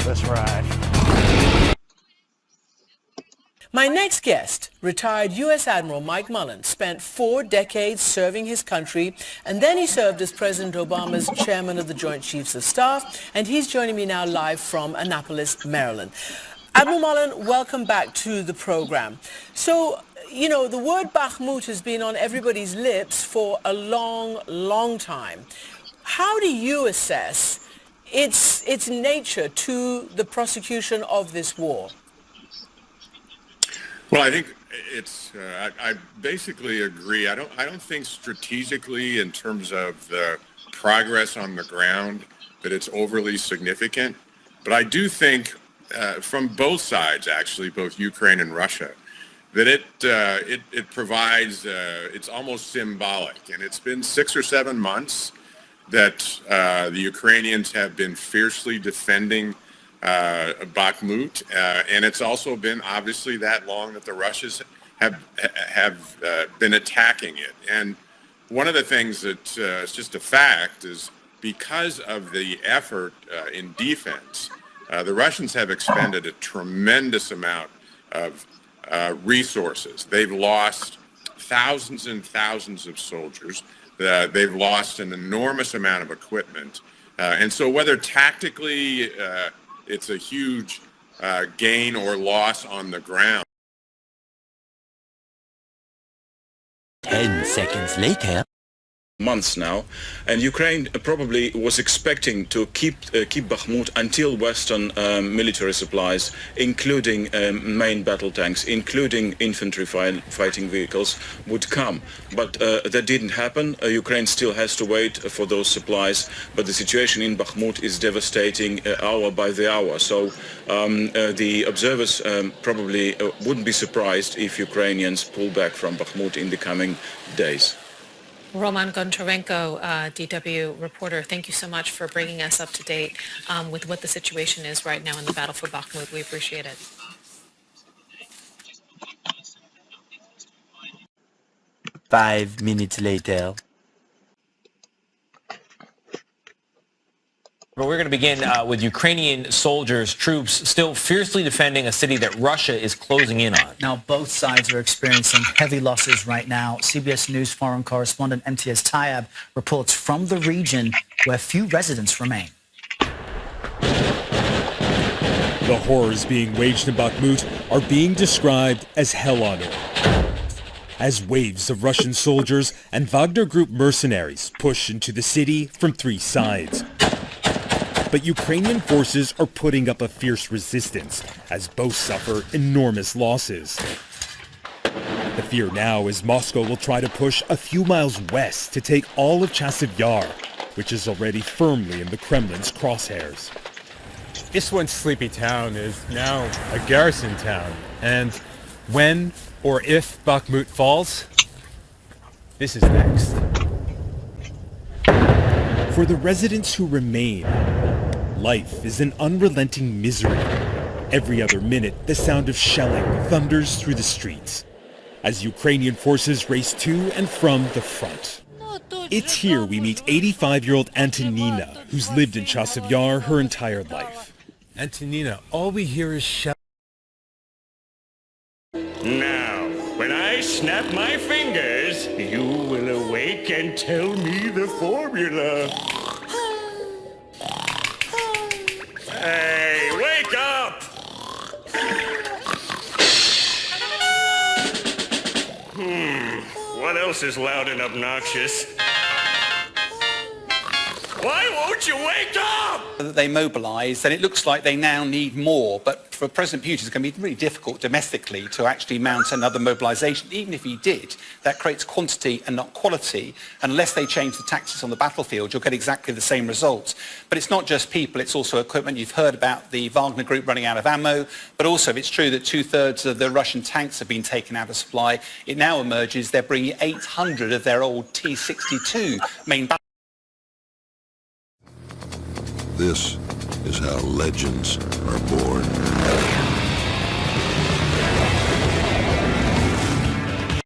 Let's ride. My next guest, retired U.S. Admiral Mike Mullen, spent 4 decades serving his country, and then he served as President Obama's chairman of the Joint Chiefs of Staff, and he's joining me now live from Annapolis, Maryland. Admiral Mullen, welcome back to the program. So, you know, the word Bakhmut has been on everybody's lips for a long, long time. How do you assess its nature to the prosecution of this war? Well, I think it's. I basically agree. I don't think strategically, in terms of the progress on the ground, that it's overly significant. But I do think, from both sides, actually, both Ukraine and Russia, that it provides. It's almost symbolic, and it's been 6 or 7 months that the Ukrainians have been fiercely defending Bakhmut, and it's also been obviously that long that the Russians have been attacking it. And one of the things that is just a fact is because of the effort in defense, the Russians have expended a tremendous amount of resources. They've lost thousands and thousands of soldiers. They've lost an enormous amount of equipment. And so whether tactically it's a huge gain or loss on the ground. 10 seconds later. Months now, and Ukraine probably was expecting to keep Bakhmut until Western military supplies, including main battle tanks, including infantry fighting vehicles, would come. But that didn't happen. Ukraine still has to wait for those supplies, but the situation in Bakhmut is devastating hour by the hour. So the observers probably wouldn't be surprised if Ukrainians pull back from Bakhmut in the coming days. Roman Goncharenko, DW reporter, thank you so much for bringing us up to date with what the situation is right now in the battle for Bakhmut. We appreciate it. Five minutes later. But we're going to begin with Ukrainian soldiers, troops still fiercely defending a city that Russia is closing in on. Now, both sides are experiencing heavy losses right now. CBS News foreign correspondent MTS Tayeb reports from the region where few residents remain. The horrors being waged in Bakhmut are being described as hell on earth, as waves of Russian soldiers and Wagner Group mercenaries push into the city from 3 sides. But Ukrainian forces are putting up a fierce resistance as both suffer enormous losses. The fear now is Moscow will try to push a few miles west to take all of Chasiv Yar, which is already firmly in the Kremlin's crosshairs. This once sleepy town is now a garrison town, and when or if Bakhmut falls, this is next. For the residents who remain, life is an unrelenting misery. Every other minute, the sound of shelling thunders through the streets as Ukrainian forces race to and from the front. It's here we meet 85-year-old Antonina, who's lived in Chasiv Yar her entire life. Antonina, all we hear is shelling. Now, when I snap my fingers, you will awake and tell me the formula. Hey, wake up! What else is loud and obnoxious? Why won't you wake up? They mobilise, then it looks like they now need more. But for President Putin, it's going to be really difficult domestically to actually mount another mobilisation. Even if he did, that creates quantity and not quality. Unless they change the tactics on the battlefield, you'll get exactly the same results. But it's not just people, it's also equipment. You've heard about the Wagner Group running out of ammo. But also, it's true that 2/3 of the Russian tanks have been taken out of supply. It now emerges they're bringing 800 of their old T-62 main battle. This is how legends are born.